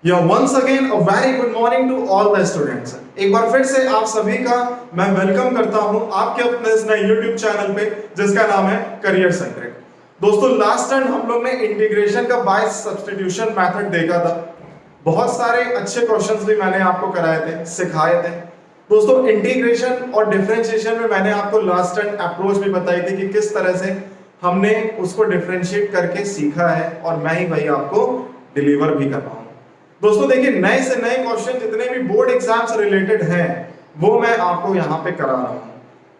Once again a very good morning to all the students. एक बार फिर से आप सभी का मैं वेलकम करता हूं आपके अपने इस नए YouTube चैनल पे जिसका नाम है करियर सेंट्रिक। दोस्तों लास्ट टाइम हम लोग ने इंटीग्रेशन का बाय सब्स्टिट्यूशन मेथड देखा था। बहुत सारे अच्छे क्वेश्चंस भी मैंने आपको कराए थे, सिखाए थे। दोस्तों इंटीग्रेशन और डिफरेंशिएशन में मैंने आपको लास्ट टाइम अप्रोच भी बताई थी कि किस तरह से हमने उसको डिफरेंशिएट करके सीखा है और मैं ही वही आपको डिलीवर भी कर रहा हूं। दोस्तों देखिए नए से नए क्वेश्चन जितने भी बोर्ड एग्जाम से रिलेटेड हैं वो मैं आपको यहाँ पे करा रहा हूँ।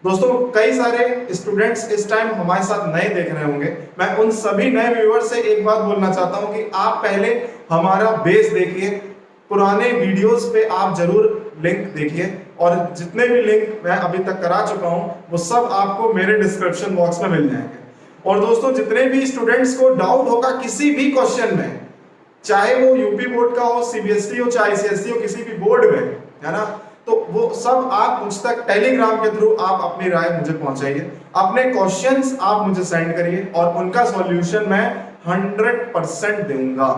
दोस्तों कई सारे स्टूडेंट्स इस टाइम हमारे साथ नए देख रहे होंगे। मैं उन सभी नए व्यूअर्स से एक बात बोलना चाहता हूँ कि आप पहले हमारा बेस देखिए, पुराने वीडियोस पे आप जरूर लिंक देखिए और जितने भी लिंक मैं अभी तक करा चुका हूँ वो सब आपको मेरे डिस्क्रिप्शन बॉक्स में मिल जाएंगे। और दोस्तों जितने भी स्टूडेंट्स को डाउट होगा किसी भी क्वेश्चन में, चाहे वो यूपी बोर्ड का हो, सीबीएसई हो, चाहे आईसीएसई हो, किसी भी बोर्ड में, है ना, तो वो सब आप मुझ तक टेलीग्राम के थ्रू आप अपनी राय मुझे पहुंचाइए, अपने क्वेश्चंस आप मुझे सेंड करिए और उनका सॉल्यूशन मैं 100% दूंगा।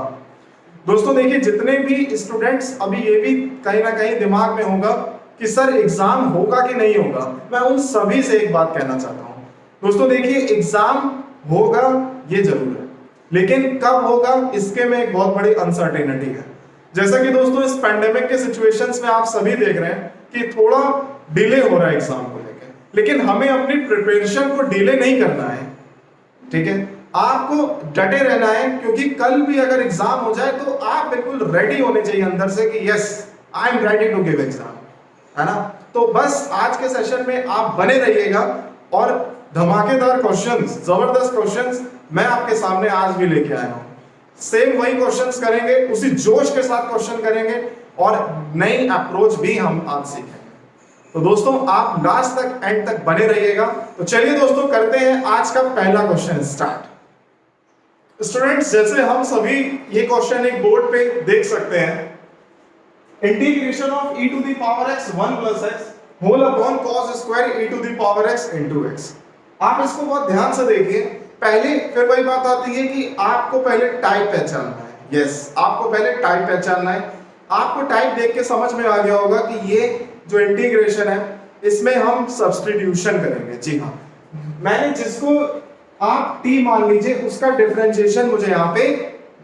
दोस्तों देखिए जितने भी स्टूडेंट्स अभी ये भी कहीं ना कहीं दिमाग में होगा कि सर एग्जाम होगा कि नहीं होगा, मैं उन सभी से एक बात कहना चाहता हूं। दोस्तों देखिए एग्जाम होगा ये जरूर है, लेकिन कब होगा इसके में एक बहुत बड़ी अनसर्टेनिटी है। जैसा कि दोस्तों इस पैंडेमिक के सिचुएशंस में आप सभी देख रहे हैं कि थोड़ा डिले हो रहा है एग्जाम को लेकर, लेकिन हमें अपनी प्रिपरेशन को डिले नहीं करना है, ठीक है। आपको डटे रहना है क्योंकि कल भी अगर एग्जाम हो जाए तो आप बिल्कुल रेडी होने चाहिए अंदर से कि yes I am ready to give exam, है ना। तो बस आज के सेशन में आप बने रहिएगा और धमाकेदार क्वेश्चंस, जबरदस्त क्वेश्चंस मैं आपके सामने आज भी लेके आया हूं। सेम वही क्वेश्चंस करेंगे, उसी जोश के साथ क्वेश्चन करेंगे और नई अप्रोच भी हम आज सीखेंगे। तो दोस्तों आप लास्ट तक, एंड तक बने रहिएगा। तो चलिए दोस्तों करते हैं आज का पहला क्वेश्चन स्टार्ट। स्टूडेंट्स जैसे हम सभी ये क्वेश्चन एक बोर्ड पे देख सकते हैं, integration of e to the power x 1 plus x whole upon cos square e to the power x into x। आप इसको बहुत ध्यान से देखिए। पहले फिर वही बात आती है कि आपको पहले टाइप पहचानना है। यस, आपको पहले टाइप पहचानना है। आपको टाइप देख के समझ में आ गया होगा कि ये जो इंटीग्रेशन है इसमें हम सब्स्टिट्यूशन करेंगे। जी हाँ, मैंने जिसको आप t मान लीजिए उसका डिफरेंशिएशन मुझे यहाँ पे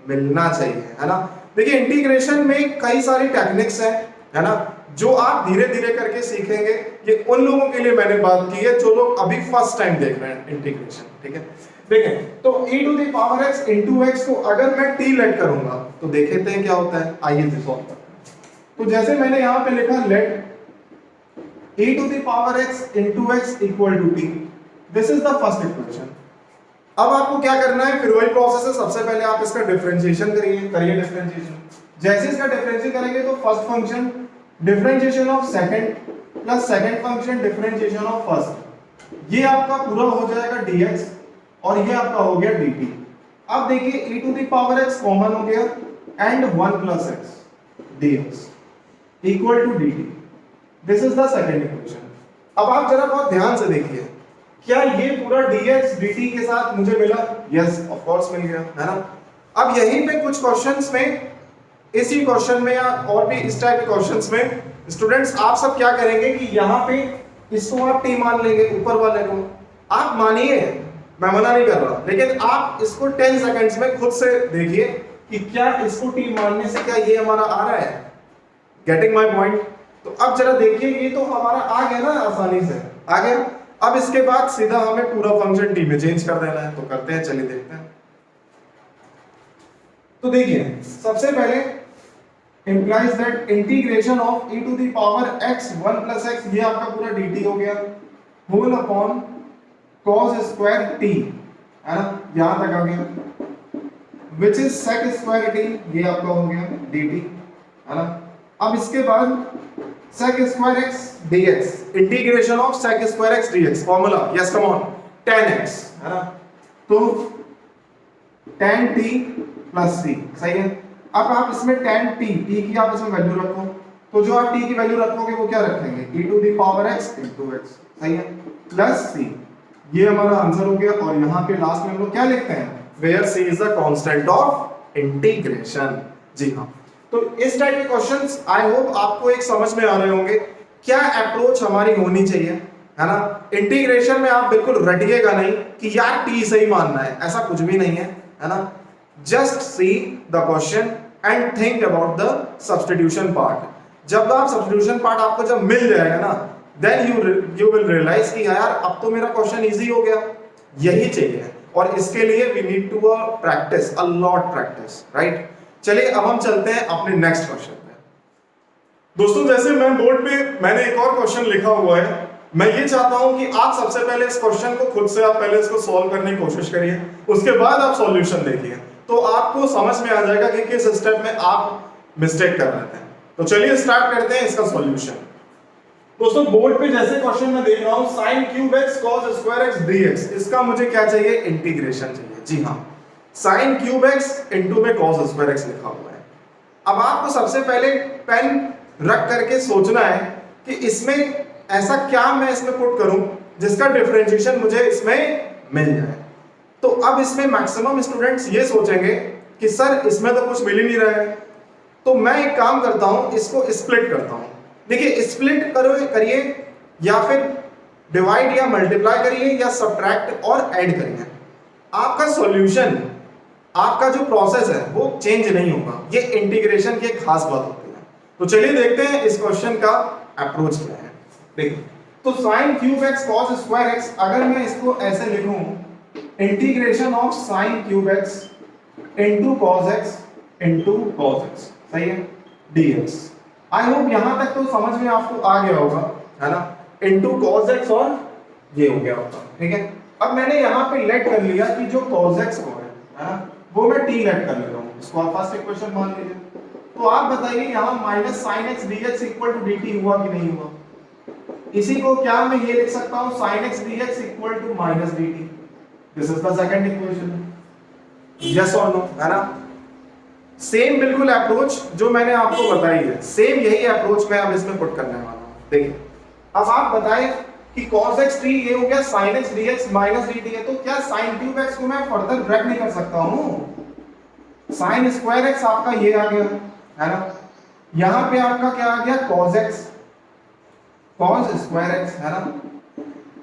मिलना चाहिए, है ना। देखिए इंटीग्रेशन में कई सारी टेक्निक्स हैं, है ना, जो आप धीरे धीरे करके सीखेंगे। ये उन लोगों के लिए मैंने बात की है जो लोग अभी फर्स्ट टाइम देख रहे हैं इंटीग्रेशन, ठीक है। देखें तो e to the power x into x को अगर मैं t लेट करूंगा तो देखते हैं क्या होता है। आइए सॉल्व करते हैं। तो जैसे मैंने यहां पे लिखा let e to the power x into x equal to t, this is the first equation. अब आपको क्या करना है, फिर वही प्रोसेस है। सबसे पहले आप इसका डिफरेंशिएशन करिए डिफरेंशिएशन। जैसे इसका डिफरेंशिएट करेंगे तो first function differentiation of second plus second function differentiation of first, ये आपका पूरा हो जाएगा dx और ये आपका हो गया dt। अब देखिए e to the power x common हो गया and 1 plus x dx equal to dt। This is the second equation. अब आप जरा बहुत ध्यान से देखिए, क्या ये पूरा dx dt के साथ मुझे मिला? यस ऑफ कोर्स मिल गया, है ना। अब यहीं पे कुछ क्वेश्चंस में, इसी क्वेश्चन में या और भी इस टाइप के क्वेश्चंस में स्टूडेंट्स आप सब क्या करेंगे कि यहाँ पे इसको आप t मान लेंगे, ऊपर वाले को आप मानिए, मैं मना नहीं कर रहा, लेकिन आप इसको 10 सेकंड्स में खुद से देखिए कि क्या इसको t मानने से क्या ये हमारा आ रहा है। Getting my point? तो अब जरा देखिए ये तो हमारा आ गया ना, आसानी से आ गया। अब इसके बाद सीधा हमें पूरा फंक्शन t में चेंज कर देना है, तो करते हैं, चलिए देखते हैं। तो देखिए सबसे पहले implies that integration of e to the power x 1 plus x, ये आपका पूरा dt हो गया whole upon cos square t, है ना, यहां तक आ गया, which is sec square t, ये आपका हो गया dt, है ना। अब इसके बाद sec square x dx, integration of sec square x dx, formula, yes come on, tan x, है ना, तो tan t प्लस c, सही है। अब आप इसमें tan t की आप इसमें वैल्यू रखो, तो जो आप t की वैल्यू रखोगे वो क्या रखेंगे, e to the power x into x, सही है, प्लस c, ये हमारा आंसर हो गया। और यहाँ पे लास्ट में हम लोग क्या लिखते हैं, where c is the constant of integration. जी हाँ, तो इस टाइप के क्वेश्चंस आई होप आपको एक समझ में आ रहे होंगे क्या अप्रोच हमारी होनी चाहिए, है ना। इंटीग्रेशन में आप बिल्कुल रटिएगा नहीं कि यार टी सही मानना है, ऐसा कुछ भी नहीं है ना। Just see the question and think about the substitution part. जब आप सब्स्टिट्यूशन पार्ट आपको जब मिल जाएगा ना, देन यू विल रियलाइज कि यार अब तो मेरा क्वेश्चन इजी हो गया। यही चाहिए और इसके लिए we need to practice, a lot practice, right. चलिए अब हम चलते हैं अपने नेक्स्ट क्वेश्चन पे। दोस्तों जैसे मैं बोर्ड पे मैंने एक और क्वेश्चन लिखा हुआ है, मैं ये चाहता हूं कि आप सबसे पहले इस क्वेश्चन को खुद से आप पहले इसको सॉल्व करने की कोशिश करिए, उसके बाद आप सॉल्यूशन देखिए, तो आपको समझ में आ जाएगा कि किस स्टेप में आप मिस्टेक कर रहे थे। तो चलिए स्टार्ट करते हैं इसका सॉल्यूशन। दोस्तों बोर्ड पे जैसे क्वेश्चन मैं देख रहा हूं sin cube x cos square x dx, इसका मुझे क्या चाहिए, इंटीग्रेशन चाहिए। जी हाँ, sin क्यूब x इनटू में cos स्क्वायर x लिखा हुआ है। अब आपको सबसे पहले पेन रख करके सोचना है कि इसमें ऐसा क्या मैं इसमें पुट करूं जिसका डिफरेंशिएशन मुझे इसमें मिल जाए। तो अब इसमें मैक्सिमम स्टूडेंट्स ये सोचेंगे कि सर इसमें तो कुछ मिल ही नहीं रहा है, तो मैं एक काम करता हूं, इसको स्प्लिट करता हूं। देखिए स्प्लिट करिए या फिर डिवाइड या मल्टीप्लाई करिए या सब्ट्रैक्ट और ऐड करिए, आपका सॉल्यूशन, आपका जो प्रोसेस है वो चेंज नहीं होगा। ये इंटीग्रेशन की एक खास बात होती है। तो चलिए देखते हैं इस क्वेश्चन का अप्रोच क्या है। देखिए तो sin cube x cos square x, अगर मैं इसको ऐसे लिखूं integration of sin cube x into cos x into cos x, सही है, dx। आई होप यहां तक तो समझ में आपको आ गया होगा, है ना। इनटू cos x और ये हो गया होगा, ठीक है। अब मैंने यहां पे लेट कर लिया कि जो cos x को है ना, वो मैं t लेट कर ले रहा हूं, इसको आप फर्स्ट इक्वेशन मान लीजिए। तो आप बताइए यहां minus sin x dx equal to dt हुआ कि नहीं हुआ। इसी को क्या मैं ये लिख सकता हूं sin x dx equal to minus dt, this is the second equation. Yes और नो, है ना। सेम बिल्कुल अप्रोच जो मैंने आपको बताई है, सेम यही अप्रोच मैं अब इसमें पुट करने वाला हूं। देखिए अब आप बताएं कि cos x t ये हो गया sin x dx minus dt है, तो क्या sin क्यूब x को मैं फर्दर ब्रेक नहीं कर सकता हूं। sin स्क्वायर x आपका ये आ गया, है ना। यहां पे आपका क्या आ गया cos x cos square x, है ना,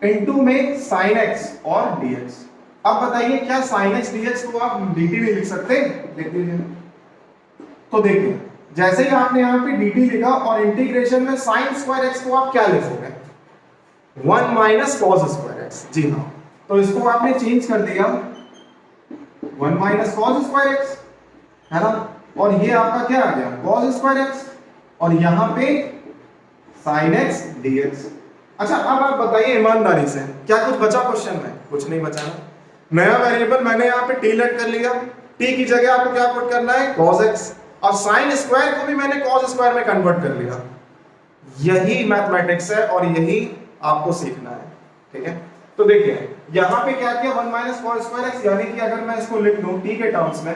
इनटू में sin x और dx। अब बताइए क्या sin x dx को आप dt भी लिख सकते हैं, लिख दीजिए। तो देखिए जैसे ही आपने यहां पे dt लिखा और इंटीग्रेशन में sin स्क्वायर x को आप क्या लिखोगे, 1 माइनस cos स्क्वायर x। जी हाँ, तो इसको आपने चेंज कर दिया 1 माइनस cos स्क्वायर x, है ना, और ये आपका क्या आ गया cos स्क्वायर x और यहां पे sin x dx। अच्छा अब आप बताइए ईमानदारी से क्या कुछ बचा क्वेश्चन में, कुछ नहीं बचा ना। नया वेरिएबल मैंने यहाँ पे t लेट कर लिया, t की जगह आपको क्या पुट करना है cos x, और sin स्क्वायर को भी मैंने cos स्क्वायर में कन्वर्ट कर लिया। यही मैथमेटिक्स है और यही आपको सीखना है, ठीक है। तो देखिए यहाँ पे क्या किया 1 माइनस cos स्क्वायर x, यानी कि अगर मैं इसको लिख दूं t के टर्म्स में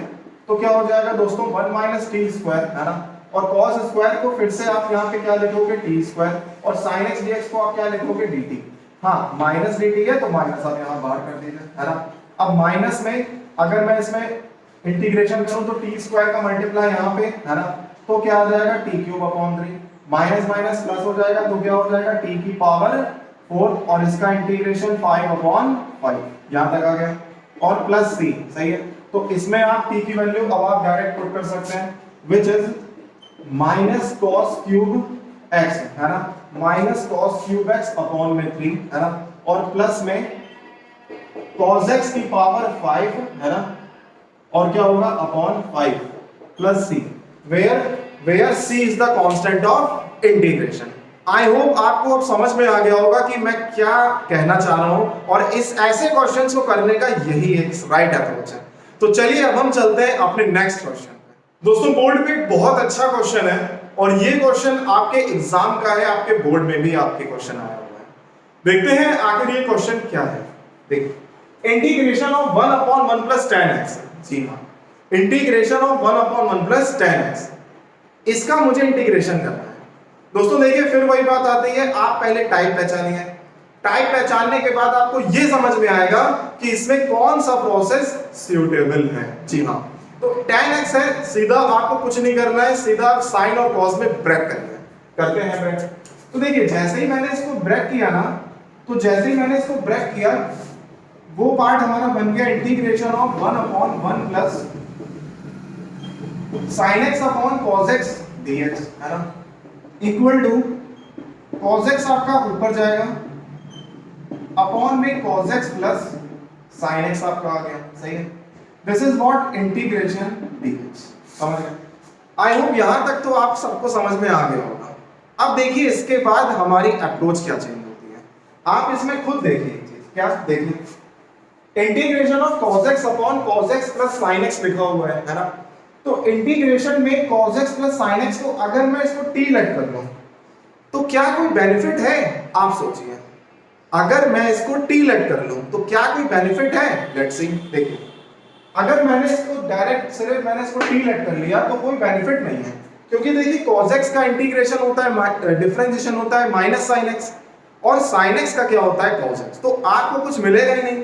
तो क्या हो जाएगा दोस्तों 1 माइनस t स्क्वायर, है ना, और cos स्क्वायर को फिर से आप यहाँ पे क्या लिखोगे t स्क्वायर, और sin x dx को आप क्या लिखोगे dt। हाँ माइनस dt है तो माइनस आप यहाँ बाहर कर दीजिए, है ना। अब माइनस में अगर मैं इसमें इंटीग्रेशन करूं तो t स्क्वायर का मल्टीप्लाई यहाँ पे, है ना, तो क्या आ जाएगा t cube upon 3, minus minus plus हो जाएगा तो क्या हो जाएगा t की पावर 4, और इसका इंटीग्रेशन 5 अपॉन 5 यहां तक आ गया, और प्लस c, सही है। तो इसमें आप t की वैल्यू अब आप डायरेक्ट पुट कर सकते हैं, which is minus cos cube x, है ना, minus cos cube x upon में 3, है ना, और प्लस में cos x की पावर 5, है ना, और क्या होगा upon 5 plus c, where c is the constant of integration. I hope आपको अब समझ में आ गया होगा कि मैं क्या कहना चाह रहा हूं, और इस ऐसे क्वेश्चंस को करने का यही एक राइट अप्रोच है। तो चलिए अब हम चलते हैं अपने नेक्स्ट क्वेश्चन पे। दोस्तों बोर्ड पे एक बहुत अच्छा क्वेश्चन है, और ये क्वेश्चन आपके एग्जाम का है, आपके बोर्ड में भी आपके क्वेश्चन आया हुआ है। देखते हैं आखिर ये क्वेश्चन क्या है। देखिए integration of 1 upon 1 plus 10x, जी हाँ, integration of 1 upon 1 plus 10x, इसका मुझे इंटीग्रेशन करना है। दोस्तों देखिए फिर वही बात आती है, आप पहले टाइप पहचानिए, टाइप पहचानने के बाद आपको यह समझ में आएगा कि इसमें कौन सा प्रोसेस सूटेबल है। जी हाँ, तो tan x है, सीधा आपको कुछ नहीं करना है, सीधा sin और cos में ब्रेक करना है। करते हैं ब्रेक। तो देखिए जैसे ही मैंने इसको ब्रेक किया ना, तो जैसे ही मैंने इसको ब्रेक किया, वो पार्ट हमारा बन गया integration of 1/1 plus sin x upon cos x dx, है ना, इक्वल टू cos x आपका ऊपर जाएगा अपॉन में cos x plus sin x आपका आ गया। सही है, this is what integration dx। समझ गए? आई होप यहां तक तो आप सबको समझ में आ गया होगा। अब देखिए इसके बाद हमारी अप्रोच क्या चेंज होती है, आप इसमें खुद देखिए एक चीज। क्या देखिए, integration of cos x upon cos x plus sin x लिखा हुआ है ना। तो इंटीग्रेशन में cos x plus sin x को अगर मैं इसको t लेट कर लूं तो क्या कोई बेनिफिट है? आप सोचिए, अगर मैं इसको t लेट कर लूं तो क्या कोई बेनिफिट है? Let's see. देखिए अगर मैंने इसको डायरेक्ट सिर्फ मैंने इसको t लेट कर लिया तो कोई बेनिफिट नहीं है, क्योंकि देखिए cos x का इंटीग्रेशन होता है, डिफरेंशिएशन होता है माइनस sin x, और sin x का क्या होता है? cos x। तो आपको कुछ मिलेगा ही नहीं।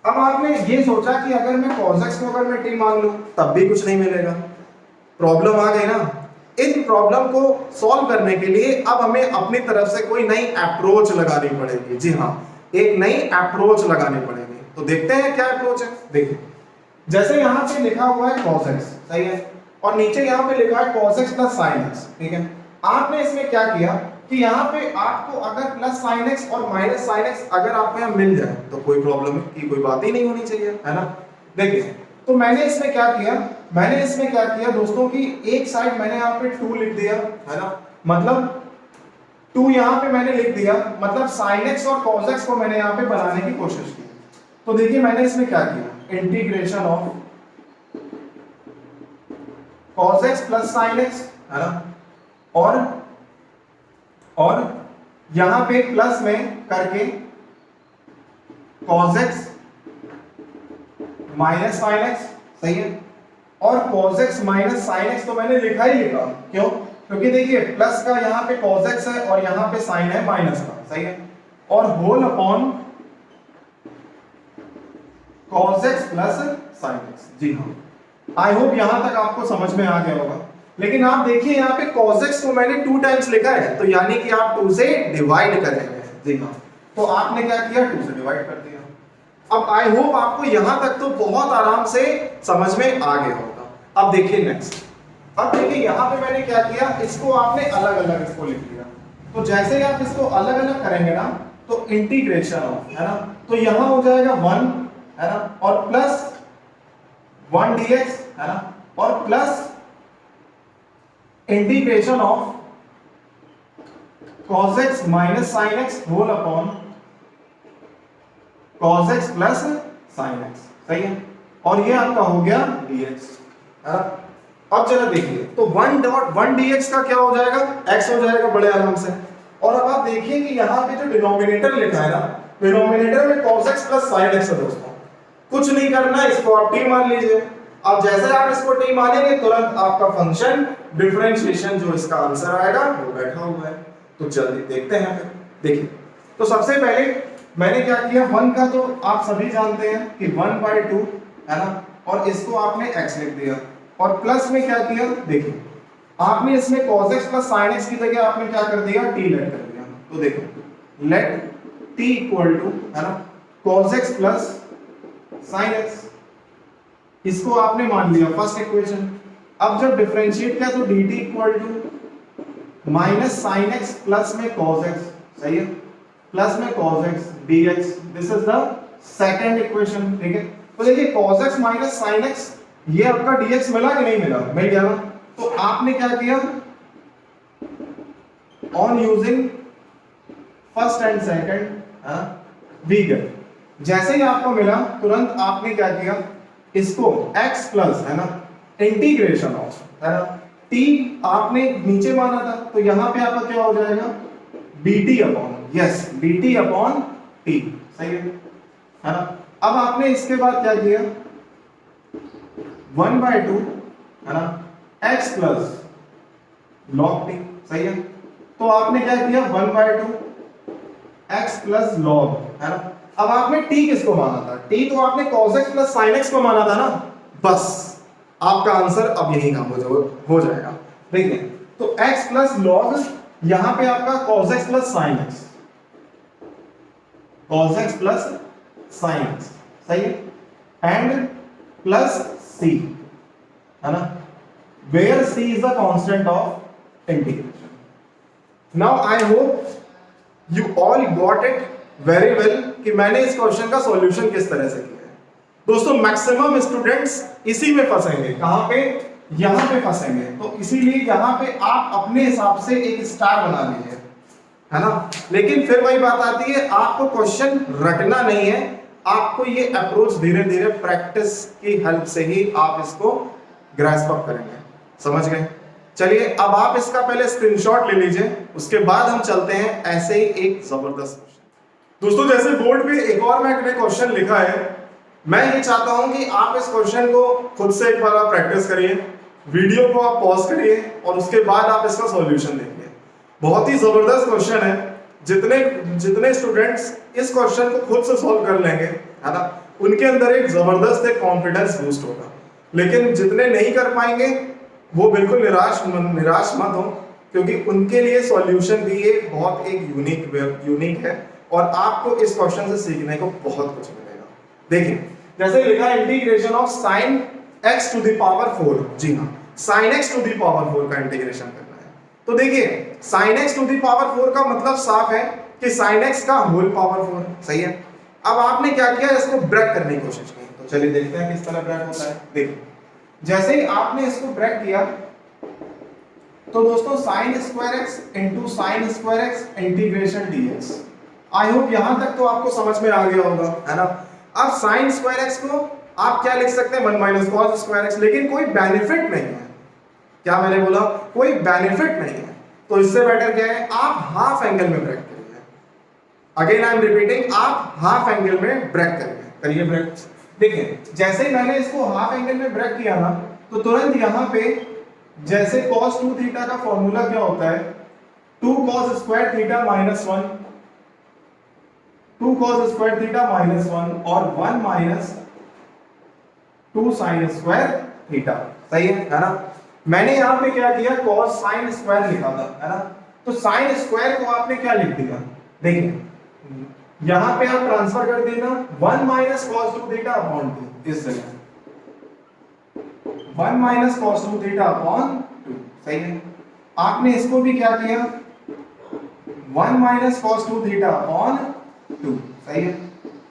अब आपने ये सोचा कि अगर मैं cos x को अगर मैं t मान लूं तब भी कुछ नहीं मिलेगा। प्रॉब्लम आ गई ना। इन प्रॉब्लम को सॉल्व करने के लिए अब हमें अपनी तरफ से कोई नई अप्रोच लगानी पड़ेगी। जी हाँ, एक नई अप्रोच लगानी पड़ेगी। तो देखते हैं क्या अप्रोच है। देखिए जैसे यहाँ पे लिखा हुआ है cos x, सही है, और नीचे यहाँ पे लिखा है cos x plus sin x, ठीक है। आपने इसमें क्या किया कि यहाँ पे आपको अगर प्लस sin x और माइनस sin x अगर आपको यहाँ मिल जाए तो कोई प्रॉब्लम की कोई बात ही नहीं होनी चाहिए, है ना। देखिए तो मैंने इसमें क्या किया दोस्तों की एक साइड मैंने यहाँ पे 2 लिख दिया, है ना, मतलब 2 यहाँ पे मैंने लिख दिया, मतलब sin x और cos x को मैंने यहाँ पे बनाने की कोशिश की। तो देखिए मैंने इसमें क्या किया, integration of cos x plus sin x, है ना, और यहां पे प्लस में करके cos x minus sin x, सही है, और cos x minus sin x तो मैंने लिखा ही लिखा। क्यों? क्योंकि देखिए प्लस का यहां पे cos x है और यहां पे sin है माइनस का, सही है, और whole upon cos x plus sin x। जी हाँ, आई होप यहां तक आपको समझ में आ गया होगा। लेकिन आप देखिए यहाँ पे cos x को मैंने 2 टाइम्स लिखा है, तो यानी कि आप 2 से डिवाइड करेंगे। जी हाँ, तो आपने क्या किया, 2 से डिवाइड कर दिया। अब आई होप आपको यहां तक तो बहुत आराम से समझ में आ गया होगा। अब देखिए नेक्स्ट, अब देखिए यहाँ पे मैंने क्या किया, इसको आपने अलग अलग इसको लिख लिया। तो जैसे ही आप इसको अलग अलग करेंगे ना तो इंटीग्रेशन ऑफ, है ना, तो यहां हो जाएगा 1, है ना, और प्लस 1 dx, है ना, और plus integration of cos x minus sin x whole upon cos x plus sin x, सही है, और ये आपका हो गया dx। अब जरा देखिए, तो 1 dx का क्या हो जाएगा, x हो जाएगा बड़े आराम से। और अब आप देखिए कि यहाँ पे जो डिनोमिनेटर लिखा है ना, डिनोमिनेटर में cos x plus sin x है दोस्तों। कुछ नहीं करना, इसको आप t मान लीजिए। अब जैसे आप इसको t मानेंगे तुरंत आपका फंक्शन डिफरेंशिएशन जो इसका आंसर आएगा वो बैठा हुआ है। तो जल्दी देखते हैं फिर। देखिए तो सबसे पहले मैंने क्या किया, 1 का तो आप सभी जानते हैं कि 1/2, है ना, और इसको आपने x लिख दिया, और प्लस में क्या किया, देखिए आपने इसमें cos x plus sin x की जगह आपने क्या कर दिया, t लेट कर दिया। तो देखो लेट t इक्वल टू, है ना, cos x plus sin x, इसको आपने मान लिया फर्स्ट इक्वेशन। अब जब डिफरेंशिएट किया तो dt equal to minus sin x plus में cos x, सही है, प्लस में cos x dx, this is the second equation. ठीक है, तो देखिए cos x minus sin x, ये आपका dx मिला कि नहीं मिला, मिल गया ना। तो आपने क्या किया, on using first and second we get, जैसे ही आपको मिला तुरंत आपने क्या किया, इसको x प्लस, है ना, इंटीग्रेशन ऑफ, है ना, t आपने नीचे माना था तो यहां पे आपका क्या हो जाएगा, dt upon, yes, dt upon t, सही है ना। अब आपने इसके बाद क्या किया, 1/2, है ना, x प्लस log t, सही है। तो आपने क्या किया, 1/2 x प्लस log, है ना। अब आपने t किसको माना था, t तो आपने cos x plus sin x को माना था ना, बस आपका आंसर अब यही काम हो जाएगा। देखिए तो x प्लस लॉग, यहां पे आपका cos x plus sin x, cos x plus sin x, सही है, एंड प्लस c, है ना, where c is the constant of integration. Now I hope you all got it very well कि मैंने इस क्वेश्चन का सॉल्यूशन किस तरह से किया है। दोस्तों मैक्सिमम स्टूडेंट्स इसी में फंसेंगे, कहां पे, यहां पे फंसेंगे, तो इसीलिए यहां पे आप अपने हिसाब से एक स्टार बना लीजिए, है ना। लेकिन फिर वही बात आती है, आपको क्वेश्चन रटना नहीं है, आपको ये अप्रोच धीरे धीरे प्रैक्टिस की हेल्प से ही आप इसको ग्रैस्प अप करेंगे, समझ गए। चलिए अब आप इसका पहले स्क्रीनशॉट ले लीजिए, उसके बाद हम चलते हैं ऐसे ही एक जबरदस्त क्वेश्चन। दोस्तों जैसे बोर्ड पे एक और मैंने क्वेश्चन लिखा है, मैं ये चाहता हूं कि आप इस क्वेश्चन को खुद से एक बार प्रैक्टिस करिए, वीडियो को आप पॉज करिए और उसके बाद आप इसका सॉल्यूशन देखिए। बहुत ही जबरदस्त क्वेश्चन है, जितने स्टूडेंट्स इस क्वेश्चन को खुद से सॉल्व कर लेंगे, है ना, उनके अंदर एक जबरदस्त एक कॉन्फिडेंस बूस्ट होगा। लेकिन जितने नहीं कर पाएंगे वो बिल्कुल निराश मत हो, क्योंकि उनके लिए सॉल्यूशन भी ये बहुत एक यूनिक है और आपको इस क्वेश्चन से सीखने को बहुत कुछ मिलेगा। देखिए जैसे लिखा है integration of sin x to the power 4, जी हाँ, sin x to the power 4 का इंटीग्रेशन करना है। तो देखिए sin x to the power 4 का मतलब साफ है कि sin x का होल पावर 4, सही है। अब आपने क्या किया, इसको ब्रेक करने की कोशिश की, तो चलिए देखते हैं किस तरह ब्रेक होता है। देखिए जैसे ही आपने इसको ब्रेक किया तो दोस्तों sin square x into sin square x integration dx, I hope यहां तक तो आपको समझ में आ गया होगा, है ना। अब sin स्क्वायर x को आप क्या लिख सकते हैं, 1 माइनस cos स्क्वायर x, लेकिन कोई बेनिफिट नहीं है, क्या मैंने बोला, कोई बेनिफिट नहीं है, तो इससे बेटर क्या है, आप हाफ एंगल में ब्रेक करिए। अगेन आई एम रिपीटिंग, आप हाफ एंगल में ब्रेक करिए ब्रेक। देखिए जैसे ही मैंने इसको हाफ एंगल में ब्रेक किया ना, तो तुरंत यहां पे जैसे cos 2 थीटा का फॉर्मूला क्या होता है, 2 cos square theta minus 1, 2 cos square theta minus 1 और 1 माइनस 2 sin स्क्वायर थीटा, सही है ना। मैंने यहां पे क्या किया, cos sin स्क्वायर लिखा था, है ना, तो sin स्क्वायर को आपने क्या लिख दिया, देखिए यहां पे आप ट्रांसफर कर देना 1 माइनस cos 2 थीटा अपॉन 2, इस जगह 1 माइनस cos 2 थीटा अपॉन 2, सही है। आपने इसको भी क्या किया, 1 माइनस cos 2 थीटा अपॉन 2, सही है।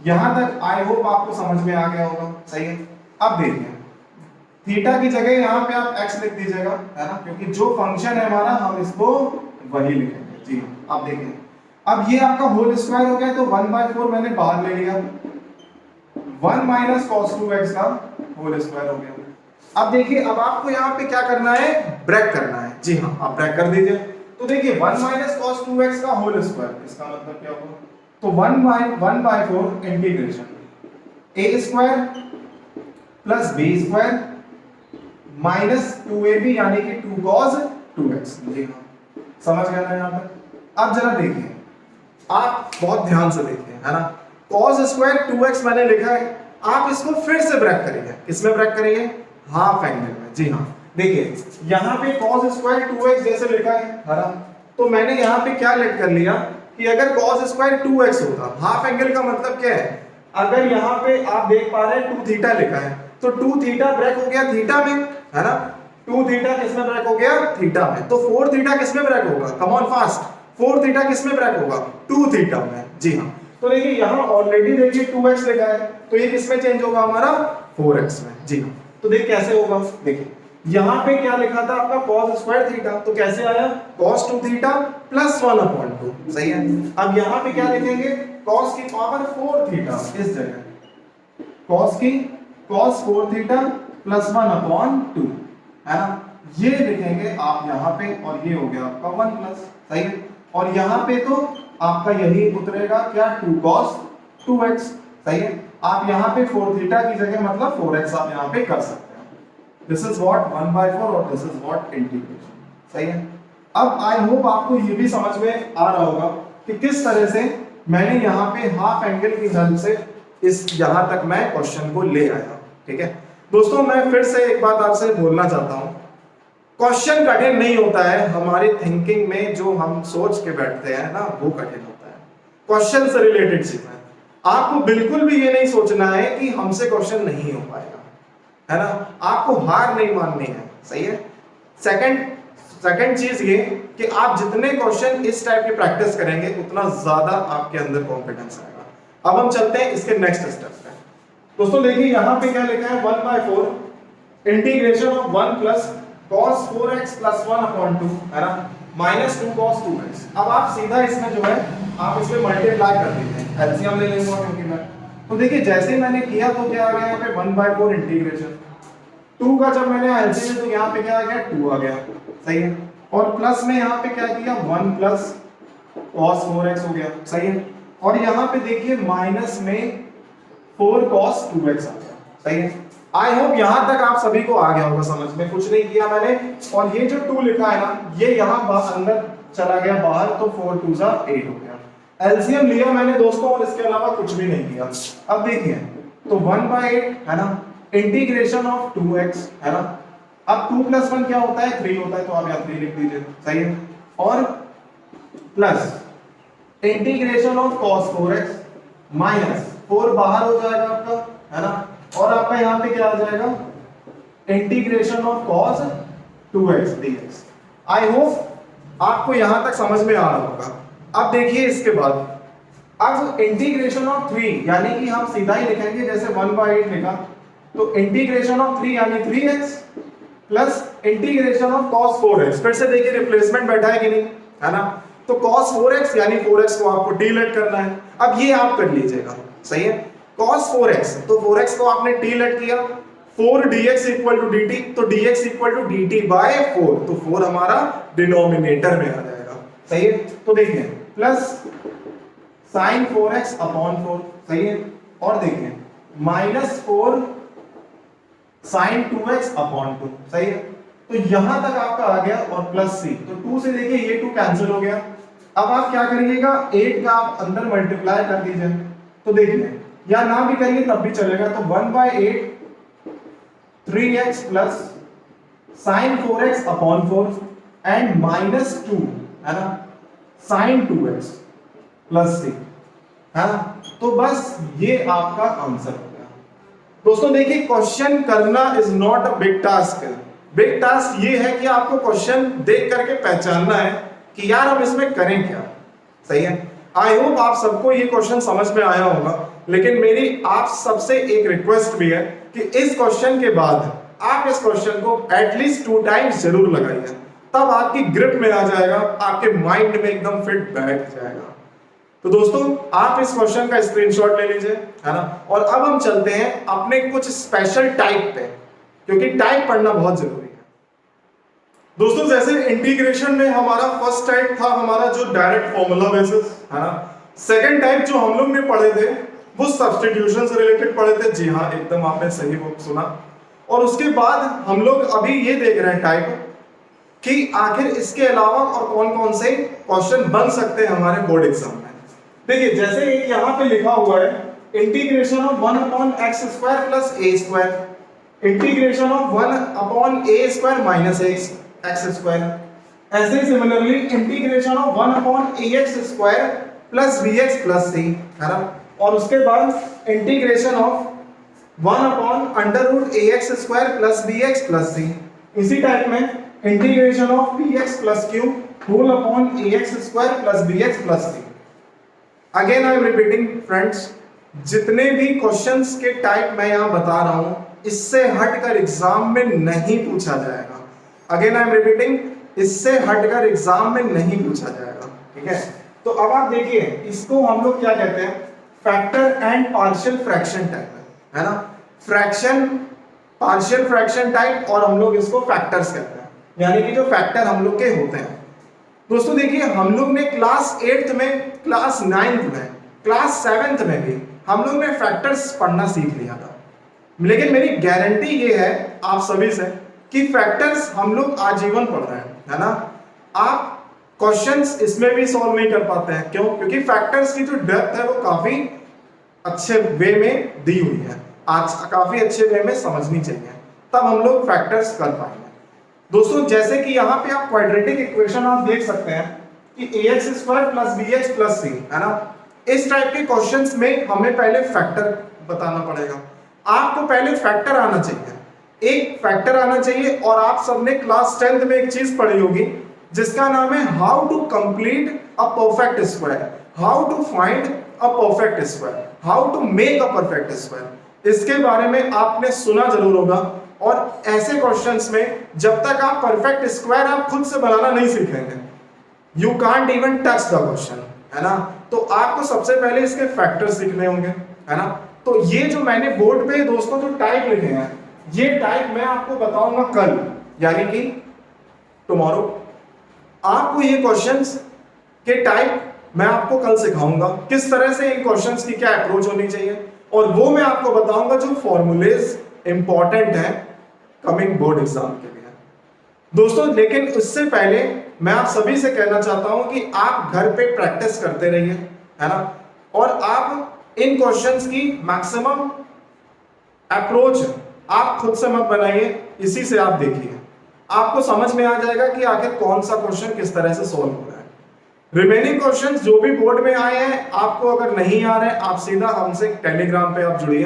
यहां तक आई होप आपको समझ में आ गया होगा, सही है। अब देखिए थीटा की जगह यहां पे आप x लिख दीजिएगा, है ना, क्योंकि जो फंक्शन है हमारा हम इसको वही लिखेंगे, जी। अब देखिए अब ये आपका होल स्क्वायर हो गया, तो 1/4 मैंने बाहर ले लिया, 1 माइनस cos 2x का होल स्क्वायर हो गया। अब देखिए अब आपको यहाँ पे क्या करना है, ब्रेक करना है, जी हाँ, आप ब्रेक कर दीजिए। तो देखिए 1 माइनस cos 2x का होल स्क्वायर, इसका मतलब क्या होगा, तो 1/4 integration a square plus b square minus 2ab यानी कि 2 cos 2x, जी हाँ, समझ गए ना यहाँ तक। अब जरा देखिए, आप बहुत ध्यान से देखिए, है ना, cos स्क्वायर 2x मैंने लिखा है, आप इसको फिर से ब्रेक करिए, किसमें ब्रेक करिए, हाफ एंगल में, जी हाँ। देखिए यहाँ पे cos स्क्वायर 2x जैसे लिखा है ना, तो मैंने यहाँ पे क्या लेट कर लिया कि अगर cos स्क्वायर 2x होता, हाफ एंगल का मतलब क्या है, अगर यहाँ पे आप देख पा रहे हैं 2 थीटा लिखा है, तो 2 थीटा ब्रेक हो गया थीटा में, है ना, 2 थीटा किसमें ब्रेक हो गया, थीटा में, तो 4 थीटा किसमें ब्रेक होगा, कम ऑन फास्ट, 4 थीटा किसमें ब्रेक होगा, 2 थीटा में, जी हाँ। तो देखिए यहाँ ऑलरेडी देखिए 2x लिखा है, तो ये किसमें चेंज होगा हमारा, 4x में, जी हाँ। तो देखिए कैसे होगा, देखिए यहाँ पे क्या लिखा था आपका cos स्क्वायर थीटा, तो कैसे आया, cos 2 थीटा प्लस 1/2, सही है। अब यहाँ पे क्या लिखेंगे, cos की पावर 4 थीटा, इस जगह cos 4 थीटा प्लस 1/2, है ना, ये लिखेंगे आप यहाँ पे, और ये हो गया आपका 1 प्लस, सही है। और यहाँ पे तो आपका यही उतरेगा क्या, 2 cos 2x, सही है। आप यहाँ पे 4 थीटा की जगह मतलब 4x आप यहाँ पे कर सकते हैं। दिस इज व्हाट 1/4 और दिस इज व्हाट इंटीग्रेशन, सही है। अब आई होप आपको ये भी समझ में आ रहा होगा कि किस तरह से मैंने यहाँ पे हाफ एंगल की हेल्प से इस यहाँ तक मैं क्वेश्चन को ले आया, ठीक है। दोस्तों मैं फिर से एक बात आपसे बोलना चाहता हूं, क्वेश्चन कठिन नहीं होता है, हमारी थिंकिंग में जो हम सोच के बैठते हैं ना वो कठिन होता है। क्वेश्चन से रिलेटेड चीज है, आपको बिल्कुल भी ये नहीं सोचना है कि हमसे क्वेश्चन नहीं हो पाएगा, है ना। आपको हार नहीं माननी है, सही है। सेकंड चीज ये कि आप जितने क्वेश्चन इस टाइप की प्रैक्टिस करेंगे उतना ज्यादा आपके अंदर कॉन्फिडेंस आएगा। अब हम चलते हैं इसके नेक्स्ट स्टेप पे। दोस्तों देखिए यहाँ पे क्या लिखा है, 1/4 integration of 1 plus cos 4x plus 1/2 है ना, माइनस 2 cos 2x। अब आप सीधा इसमें जो है आप इसमें मल्टीप्लाई कर देते हैं, एलसीएम ले लेंगे क्योंकि मैं तो देखिए जैसे ही मैंने किया तो क्या आ गया यहाँ पे 1/4 इंटीग्रेशन 2 का, जब मैंने एलसीएम तो यहाँ पे क्या आ गया 2 आ गया, सही है। और प्लस में यहाँ पे क्या किया 1 प्लस cos 4x हो गया, सही है। और यहाँ पे देखिए माइनस में 4 cos 2x आ गया, सही है। आई होप यहां तक आप सभी को आ गया होगा समझ में, कुछ नहीं किया मैंने। और ये जो 2 लिखा है ना, ये यहां अंदर चला गया बाहर, तो 4 2 जा 8 हो गया। एलसीएम लिया मैंने दोस्तों और इसके अलावा कुछ भी नहीं किया। अब देखिए तो 1/8 है ना, इंटीग्रेशन ऑफ 2x है ना। अब 2 + 1 क्या होता है 3 होता है, तो आप यहां 3 लिख दीजिए, सही है। और plus integration of cos 4x minus 4 बाहर हो जाएगा आपका, है ना। और आपका यहाँ पे क्या आ जाएगा integration of cos 2x dx। I hope आपको यहां तक समझ में आ रहा होगा। अब देखिए इसके बाद अब इंटीग्रेशन ऑफ 3 यानी कि हम सीधा ही लिखेंगे, जैसे 1/8 लिखा तो इंटीग्रेशन ऑफ 3 यानी 3x plus integration of cos 4x। फिर से देखिए रिप्लेसमेंट बैठा है कि नहीं, है ना। तो cos 4x यानी 4x को आपको डिलीट करना है। अब ये आप कर लीजिएगा, सही है। cos 4x तो 4x को आपने डिलीट किया, 4 dx इक्वल टू dt, तो dx equal to dt by 4, तो 4 हमारा डिनोमिनेटर में आ जाएगा, सही है। तो देखिए प्लस sin 4x अपॉन 4, सही है। और देखिए माइनस 4 sin 2x अपॉन 2, सही है। तो यहां तक आपका आ गया और प्लस c, तो 2 से देखिए ये 2 कैंसिल हो गया। अब आप क्या करिएगा 8 का आप अंदर मल्टीप्लाई कर दीजिए, तो देखिए या ना भी करिए तब भी चलेगा। तो 1/8 3x plus sin 4x upon 4 and minus 2 है ना sin 2x प्लस c, है ना। तो बस ये आपका आंसर हो गया। दोस्तों देखिए क्वेश्चन करना is not a big task. Big task ये है कि आपको क्वेश्चन देख करके पहचानना है कि यार हम इसमें करें क्या, सही है। आई होप आप सबको ये क्वेश्चन समझ में आया होगा, लेकिन मेरी आप सबसे एक रिक्वेस्ट भी है कि इस क्वेश्चन के बाद आप इस क्वेश्चन को एटलीस्ट 2 टाइम्स जरूर लगाइए, तब आपकी ग्रिप में आ जाएगा, आपके माइंड में एकदम फिट बैठ जाएगा। तो दोस्तों आप इस क्वेश्चन का स्क्रीनशॉट ले लीजिए, है ना। और अब हम चलते हैं अपने कुछ स्पेशल टाइप पे, क्योंकि टाइप पढ़ना बहुत जरूरी है। दोस्तों जैसे इंटीग्रेशन में हमारा फर्स्ट टाइप था हमारा जो डायरेक्ट फॉर्मूला बेसिस, है ना। सेकंड टाइप जो हम लोग ने पढ़े थे वो सब्स्टिट्यूशन से रिलेटेड पढ़े थे, जी हाँ एकदम आपने सही सुना। और उसके बाद हम लोग अभी ये देख रहे हैं टाइप कि आखिर इसके अलावा और कौन कौन से क्वेश्चन बन सकते हैं हमारे बोर्ड एग्जाम में। देखिए जैसे एक यहाँ पे लिखा हुआ है integration of 1/x² plus a², integration of 1/a² minus x²। ऐसे ही similarly integration of 1/ax² plus bx plus c, है ना। और उसके बाद integration of 1/√ax² plus bx plus c। इसी टाइप में integration of px plus q whole upon ax² plus bx plus c। Again I am repeating friends, जितने भी questions के टाइप मैं यहां बता रहा हूं इससे हटकर एग्जाम में नहीं पूछा जाएगा। अगेन आई एम रिपीटिंग, इससे हटकर एग्जाम में नहीं पूछा जाएगा, ठीक है। तो अब आप देखिए इसको हम लोग क्या कहते हैं, factor and partial fraction type, है ना। फ्रैक्शन, पार्शियल फ्रैक्शन टाइप, और हम लोग इसको फैक्टर्स कहते हैं, यानी कि जो फैक्टर हम लोग के होते हैं। दोस्तों देखिए हम लोग ने क्लास 8th में, क्लास 9th में, क्लास 7th में भी हम लोग ने फैक्टर्स पढ़ना सीख लिया था। लेकिन मेरी गारंटी ये है आप सभी से कि फैक्टर्स हम लोग आजीवन पढ़ रहे हैं, है ना। आप क्वेश्चंस इसमें भी सॉल्व नहीं कर पाते हैं, क्यों? क्योंकि फैक्टर्स की जो डेप्थ है वो काफी अच्छे वे में दी हुई है। आज काफी अच्छे वे में समझनी चाहिए, तब हम लोग फैक्टर्स कर पाएंगे। दोस्तों जैसे कि यहाँ पे आप क्वाड्रेटिक इक्वेशन आप देख सकते हैं कि ax square plus bx plus c है ना, इस टाइप के क्वेश्चंस में हमें पहले फैक्टर बताना पड़ेगा। आपको पहले फैक्टर आना चाहिए, एक फैक्टर आना चाहिए। और आप सबने क्लास 10th में एक चीज पढ़ी होगी जिसका नाम है how to complete a perfect square, how to find a perfect square, how to make a perfect square. इसके बारे में आपने सुना जरूर होगा। और ऐसे क्वेश्चंस में जब तक आप परफेक्ट स्क्वायर आप खुद से बनाना नहीं सीखेंगे, you can't even touch the question, है ना। तो आपको सबसे पहले इसके फैक्टर्स सीखने होंगे, है ना। तो ये जो मैंने बोर्ड पे दोस्तों जो टाइप लिखे हैं, ये टाइप मैं आपको बताऊंगा कल, यानी कि टुमारो। आपको ये क्वेश्चंस के टाइप मैं आपको कल सिखाऊंगा, किस तरह से इन क्वेश्चंस की क्या अप्रोच होनी चाहिए, और वो मैं आपको बताऊंगा जो फॉर्मूलेज इंपॉर्टेंट है कमिंग बोर्ड एग्जाम के लिए दोस्तों। लेकिन उससे पहले मैं आप सभी से कहना चाहता हूं कि आप घर पे प्रैक्टिस करते रहिए, है ना। और आप इन क्वेश्चंस की मैक्सिमम अप्रोच आप खुद से मत बनाइए, इसी से आप देखिए, आपको समझ में आ जाएगा कि आखिर कौन सा क्वेश्चन किस तरह से सॉल्व हो रहा है। रिमेनिंग क्वेश्चंस जो भी बोर्ड में आए हैं, आपको अगर नहीं आ रहे हैं, आप सीधा हमसे टेलीग्राम पे आप जुड़िए,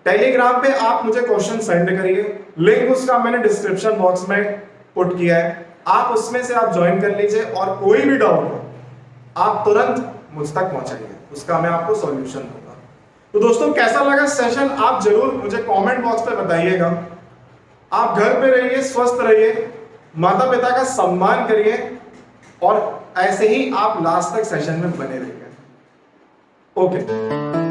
टेलीग्राम पे आप मुझे क्वेश्चन सेंड करिए, लिंक उसका मैंने डिस्क्रिप्शन बॉक्स में पुट किया है, आप उसमें से आप ज्वाइन कर लीजिए। और कोई भी डाउट हो आप तुरंत मुझ तक पहुंचाइए, उसका मैं आपको सॉल्यूशन दूंगा। तो दोस्तों कैसा लगा सेशन आप जरूर मुझे कमेंट बॉक्स पे बताइएगा। आप घर पे रहिए, स्वस्थ रहिए, माता पिता का सम्मान करिए, और ऐसे ही आप लास्ट तक सेशन में बने रहिए। ओके।